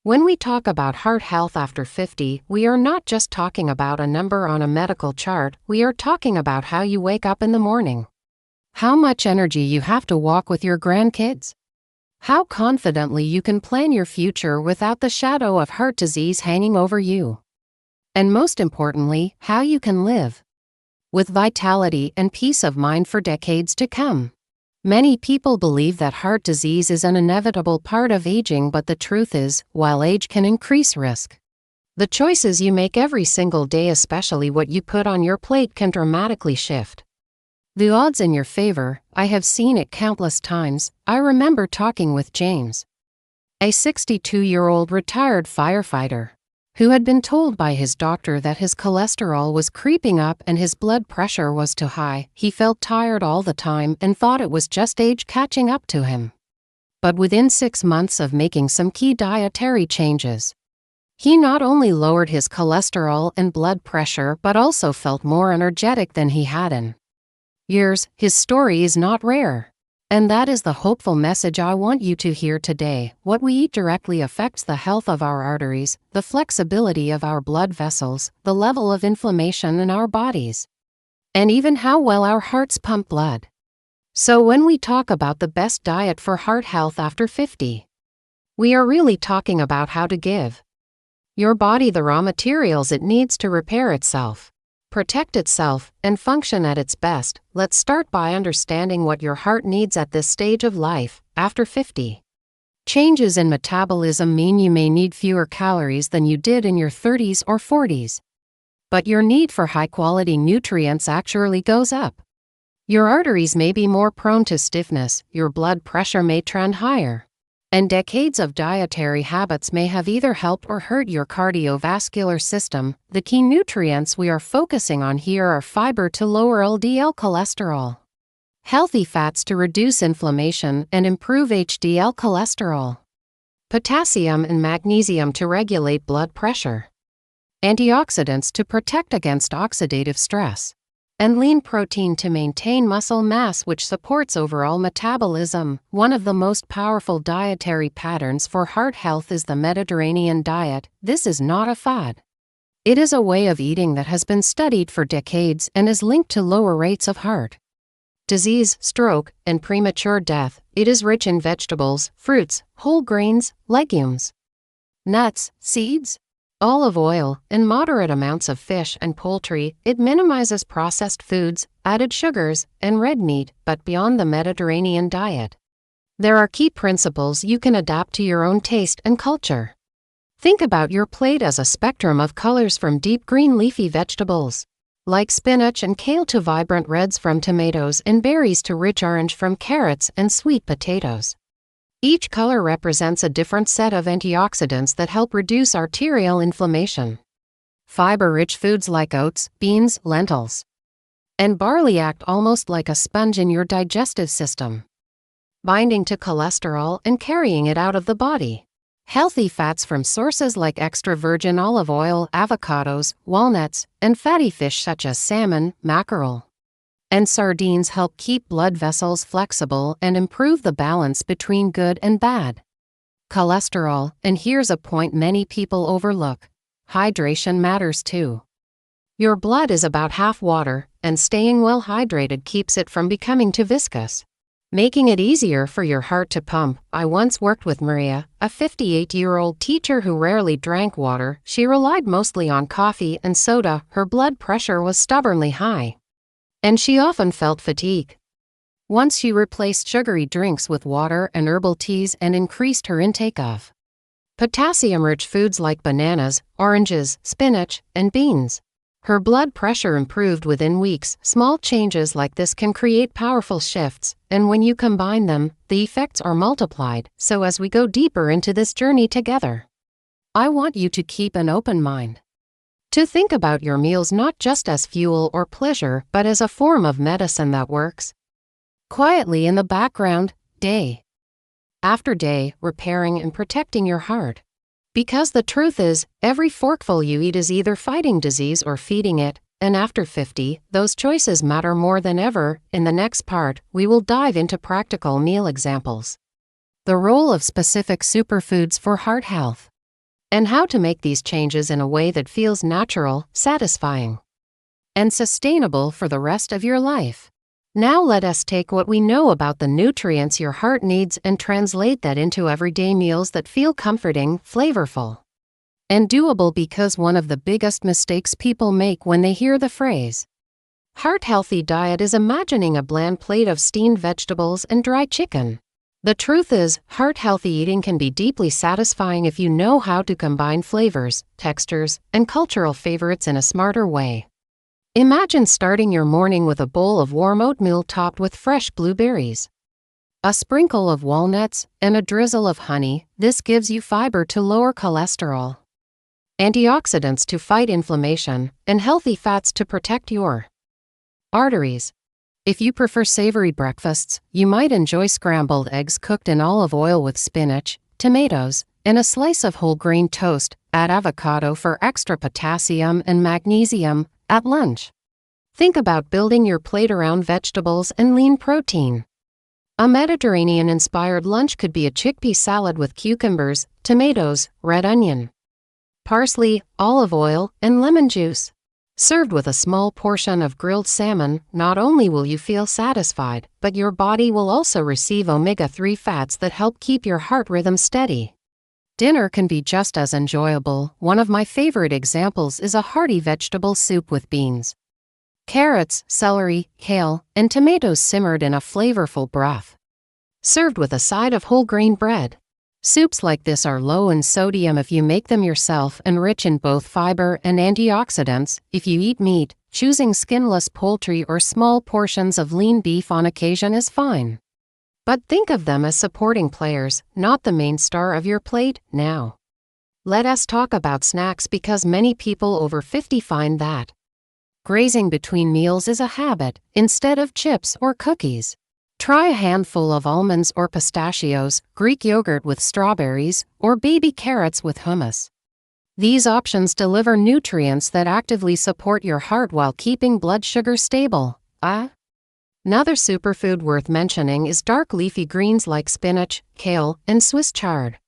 When we talk about heart health after 50, we are not just talking about a number on a medical chart, we are talking about how you wake up in the morning. How much energy you have to walk with your grandkids. How confidently you can plan your future without the shadow of heart disease hanging over you. And most importantly, how you can live with vitality and peace of mind for decades to come. Many people believe that heart disease is an inevitable part of aging, but the truth is, while age can increase risk, the choices you make every single day, especially what you put on your plate, can dramatically shift the odds in your favor. I have seen it countless times. I remember talking with James, a 62-year-old retired firefighter, who had been told by his doctor that his cholesterol was creeping up and his blood pressure was too high. He felt tired all the time and thought it was just age catching up to him. But within 6 months of making some key dietary changes, he not only lowered his cholesterol and blood pressure but also felt more energetic than he had in years. His story is not rare. And that is the hopeful message I want you to hear today. What we eat directly affects the health of our arteries, the flexibility of our blood vessels, the level of inflammation in our bodies, and even how well our hearts pump blood. So when we talk about the best diet for heart health after 50, we are really talking about how to give your body the raw materials it needs to repair itself, protect itself, and function at its best. Let's start by understanding what your heart needs at this stage of life, after 50. Changes in metabolism mean you may need fewer calories than you did in your 30s or 40s. But your need for high-quality nutrients actually goes up. Your arteries may be more prone to stiffness, your blood pressure may trend higher, and decades of dietary habits may have either helped or hurt your cardiovascular system. The key nutrients we are focusing on here are fiber to lower LDL cholesterol, healthy fats to reduce inflammation and improve HDL cholesterol, potassium and magnesium to regulate blood pressure, antioxidants to protect against oxidative stress, and lean protein to maintain muscle mass, which supports overall metabolism. One of the most powerful dietary patterns for heart health is the Mediterranean diet. This is not a fad. It is a way of eating that has been studied for decades and is linked to lower rates of heart disease, stroke, and premature death. It is rich in vegetables, fruits, whole grains, legumes, nuts, seeds, olive oil, and moderate amounts of fish and poultry. It minimizes processed foods, added sugars, and red meat. But beyond the Mediterranean diet, there are key principles you can adapt to your own taste and culture. Think about your plate as a spectrum of colors, from deep green leafy vegetables like spinach and kale to vibrant reds from tomatoes and berries to rich orange from carrots and sweet potatoes. Each color represents a different set of antioxidants that help reduce arterial inflammation. Fiber-rich foods like oats, beans, lentils, and barley act almost like a sponge in your digestive system, binding to cholesterol and carrying it out of the body. Healthy fats from sources like extra virgin olive oil, avocados, walnuts, and fatty fish such as salmon, mackerel, and sardines help keep blood vessels flexible and improve the balance between good and bad cholesterol. And here's a point many people overlook: hydration matters too. Your blood is about half water, and staying well hydrated keeps it from becoming too viscous, making it easier for your heart to pump. I once worked with Maria, a 58-year-old teacher who rarely drank water. She relied mostly on coffee and soda. Her blood pressure was stubbornly high, and she often felt fatigue. Once she replaced sugary drinks with water and herbal teas and increased her intake of potassium-rich foods like bananas, oranges, spinach, and beans, her blood pressure improved within weeks. Small changes like this can create powerful shifts, and when you combine them, the effects are multiplied. So as we go deeper into this journey together, I want you to keep an open mind, to think about your meals not just as fuel or pleasure, but as a form of medicine that works quietly in the background, day after day, repairing and protecting your heart. Because the truth is, every forkful you eat is either fighting disease or feeding it, and after 50, those choices matter more than ever. In the next part, we will dive into practical meal examples, the role of specific superfoods for heart health, and how to make these changes in a way that feels natural, satisfying, and sustainable for the rest of your life. Now let us take what we know about the nutrients your heart needs and translate that into everyday meals that feel comforting, flavorful, and doable, because one of the biggest mistakes people make when they hear the phrase heart-healthy diet is imagining a bland plate of steamed vegetables and dry chicken. The truth is, heart-healthy eating can be deeply satisfying if you know how to combine flavors, textures, and cultural favorites in a smarter way. Imagine starting your morning with a bowl of warm oatmeal topped with fresh blueberries, a sprinkle of walnuts, and a drizzle of honey. This gives you fiber to lower cholesterol, antioxidants to fight inflammation, and healthy fats to protect your arteries. If you prefer savory breakfasts, you might enjoy scrambled eggs cooked in olive oil with spinach, tomatoes, and a slice of whole grain toast. Add avocado for extra potassium and magnesium at lunch. Think about building your plate around vegetables and lean protein. A Mediterranean-inspired lunch could be a chickpea salad with cucumbers, tomatoes, red onion, parsley, olive oil, and lemon juice. Served with a small portion of grilled salmon, not only will you feel satisfied, but your body will also receive omega-3 fats that help keep your heart rhythm steady. Dinner can be just as enjoyable. One of my favorite examples is a hearty vegetable soup with beans, carrots, celery, kale, and tomatoes simmered in a flavorful broth, served with a side of whole grain bread. Soups like this are low in sodium if you make them yourself and rich in both fiber and antioxidants. If you eat meat, choosing skinless poultry or small portions of lean beef on occasion is fine. But think of them as supporting players, not the main star of your plate. Now, let us talk about snacks, because many people over 50 find that grazing between meals is a habit instead of chips or cookies. Try a handful of almonds or pistachios, Greek yogurt with strawberries, or baby carrots with hummus. These options deliver nutrients that actively support your heart while keeping blood sugar stable. Another superfood worth mentioning is dark leafy greens like spinach, kale, and Swiss chard.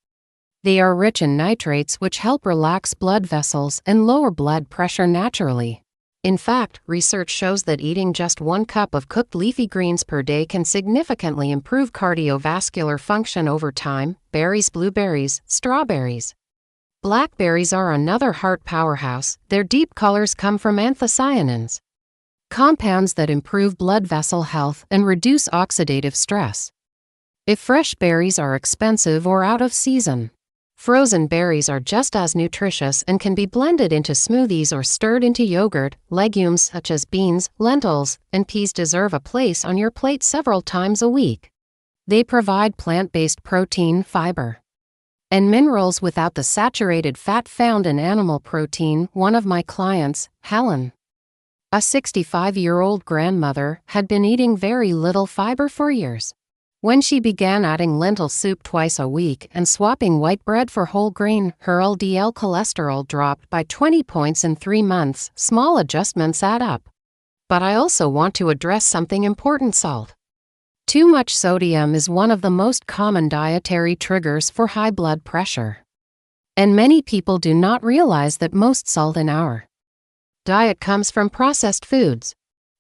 They are rich in nitrates, which help relax blood vessels and lower blood pressure naturally. In fact, research shows that eating just 1 cup of cooked leafy greens per day can significantly improve cardiovascular function over time. Berries, blueberries, strawberries, blackberries are another heart powerhouse. Their deep colors come from anthocyanins, compounds that improve blood vessel health and reduce oxidative stress. If fresh berries are expensive or out of season, frozen berries are just as nutritious and can be blended into smoothies or stirred into yogurt. Legumes such as beans, lentils, and peas deserve a place on your plate several times a week. They provide plant-based protein, fiber, and minerals without the saturated fat found in animal protein. One of my clients, Helen, a 65-year-old grandmother, had been eating very little fiber for years. When she began adding lentil soup twice a week and swapping white bread for whole grain, her LDL cholesterol dropped by 20 points in 3 months. Small adjustments add up. But I also want to address something important: salt. Too much sodium is one of the most common dietary triggers for high blood pressure. And many people do not realize that most salt in our diet comes from processed foods,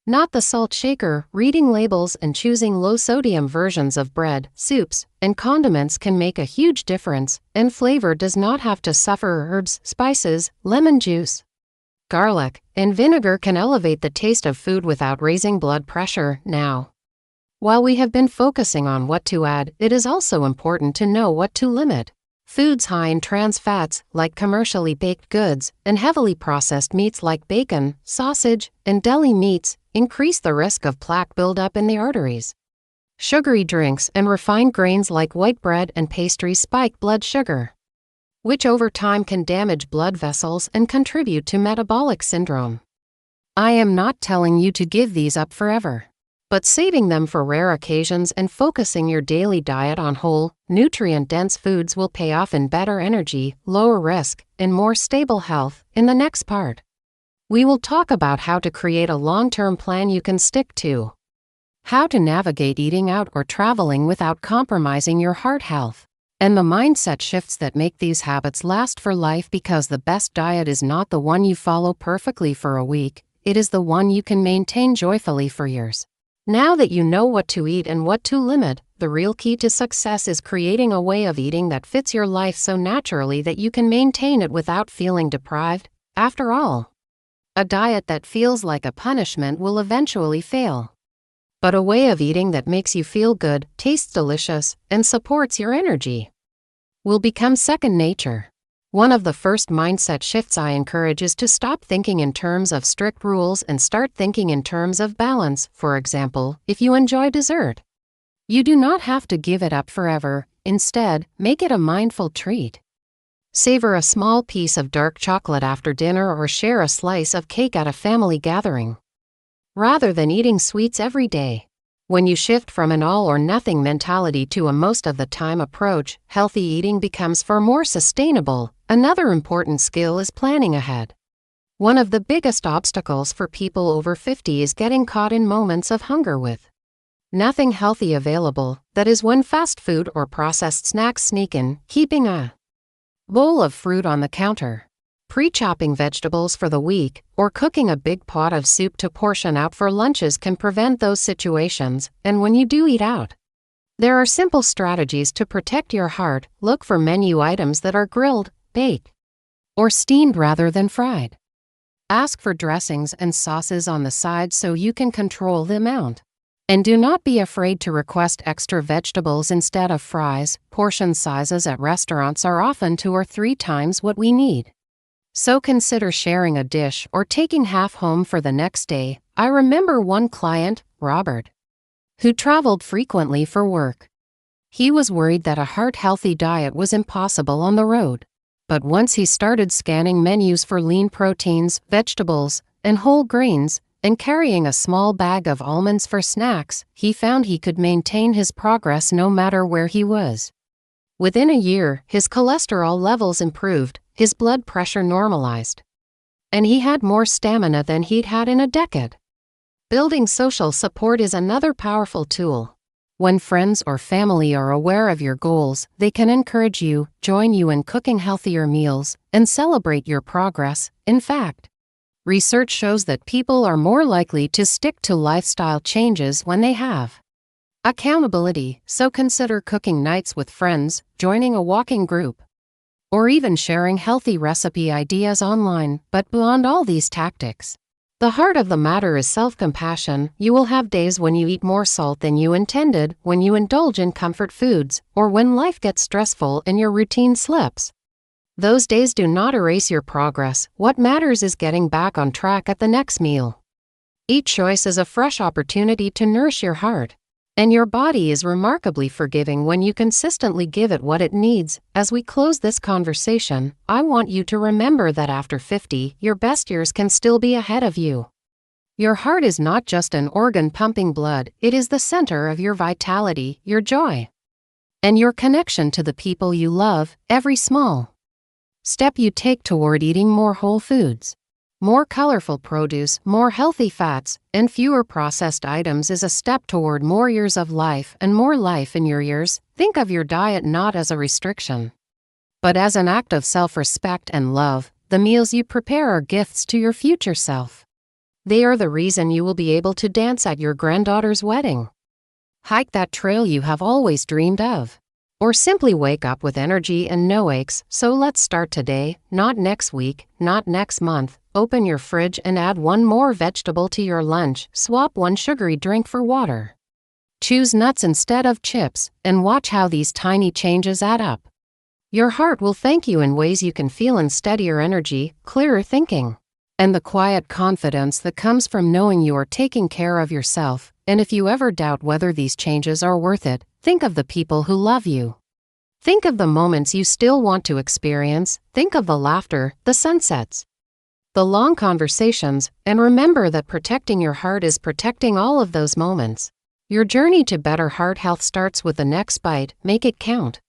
not the salt shaker. Reading labels and choosing low-sodium versions of bread, soups, and condiments can make a huge difference, and flavor does not have to suffer. Herbs, spices, lemon juice, garlic, and vinegar can elevate the taste of food without raising blood pressure. Now, while we have been focusing on what to add, it is also important to know what to limit. Foods high in trans fats, like commercially baked goods, and heavily processed meats like bacon, sausage, and deli meats, increase the risk of plaque buildup in the arteries. Sugary drinks and refined grains like white bread and pastries spike blood sugar, which over time can damage blood vessels and contribute to metabolic syndrome. I am not telling you to give these up forever, but saving them for rare occasions and focusing your daily diet on whole, nutrient-dense foods will pay off in better energy, lower risk, and more stable health. In the next part, we will talk about how to create a long-term plan you can stick to, how to navigate eating out or traveling without compromising your heart health, And the mindset shifts that make these habits last for life, because the best diet is not the one you follow perfectly for a week, it is the one you can maintain joyfully for years. Now that you know what to eat and what to limit, the real key to success is creating a way of eating that fits your life so naturally that you can maintain it without feeling deprived. After all, a diet that feels like a punishment will eventually fail. But a way of eating that makes you feel good, tastes delicious, and supports your energy will become second nature. One of the first mindset shifts I encourage is to stop thinking in terms of strict rules and start thinking in terms of balance. For example, if you enjoy dessert, you do not have to give it up forever. Instead, make it a mindful treat. Savor a small piece of dark chocolate after dinner or share a slice of cake at a family gathering, rather than eating sweets every day. When you shift from an all-or-nothing mentality to a most-of-the-time approach, healthy eating becomes far more sustainable. Another important skill is planning ahead. One of the biggest obstacles for people over 50 is getting caught in moments of hunger with nothing healthy available. That is when fast food or processed snacks sneak in. Keeping a bowl of fruit on the counter, pre-chopping vegetables for the week, or cooking a big pot of soup to portion out for lunches can prevent those situations. And when you do eat out, there are simple strategies to protect your heart. Look for menu items that are grilled, baked, or steamed rather than fried. Ask for dressings and sauces on the side so you can control the amount. And do not be afraid to request extra vegetables instead of fries. Portion sizes at restaurants are often 2 or 3 times what we need, so consider sharing a dish or taking half home for the next day. I remember one client, Robert, who traveled frequently for work. He was worried that a heart-healthy diet was impossible on the road. But once he started scanning menus for lean proteins, vegetables, and whole grains, and carrying a small bag of almonds for snacks, he found he could maintain his progress no matter where he was. Within a year, his cholesterol levels improved, his blood pressure normalized, and he had more stamina than he'd had in a decade. Building social support is another powerful tool. When friends or family are aware of your goals, they can encourage you, join you in cooking healthier meals, and celebrate your progress. In fact, research shows that people are more likely to stick to lifestyle changes when they have accountability, so consider cooking nights with friends, joining a walking group, or even sharing healthy recipe ideas online. But beyond all these tactics, the heart of the matter is self-compassion. You will have days when you eat more salt than you intended, when you indulge in comfort foods, or when life gets stressful and your routine slips. Those days do not erase your progress. What matters is getting back on track at the next meal. Each choice is a fresh opportunity to nourish your heart. And your body is remarkably forgiving when you consistently give it what it needs. As we close this conversation, I want you to remember that after 50, your best years can still be ahead of you. Your heart is not just an organ pumping blood, it is the center of your vitality, your joy, and your connection to the people you love. Every small step you take toward eating more whole foods, more colorful produce, more healthy fats, and fewer processed items is a step toward more years of life and more life in your years. Think of your diet not as a restriction, but as an act of self-respect and love. The meals you prepare are gifts to your future self. They are the reason you will be able to dance at your granddaughter's wedding, hike that trail you have always dreamed of, or simply wake up with energy and no aches. So let's start today, not next week, not next month. Open your fridge and add 1 more vegetable to your lunch. Swap 1 sugary drink for water. Choose nuts instead of chips, and watch how these tiny changes add up. Your heart will thank you in ways you can feel in steadier energy, clearer thinking, and the quiet confidence that comes from knowing you are taking care of yourself. And if you ever doubt whether these changes are worth it, think of the people who love you. Think of the moments you still want to experience. Think of the laughter, the sunsets, the long conversations, and remember that protecting your heart is protecting all of those moments. Your journey to better heart health starts with the next bite. Make it count.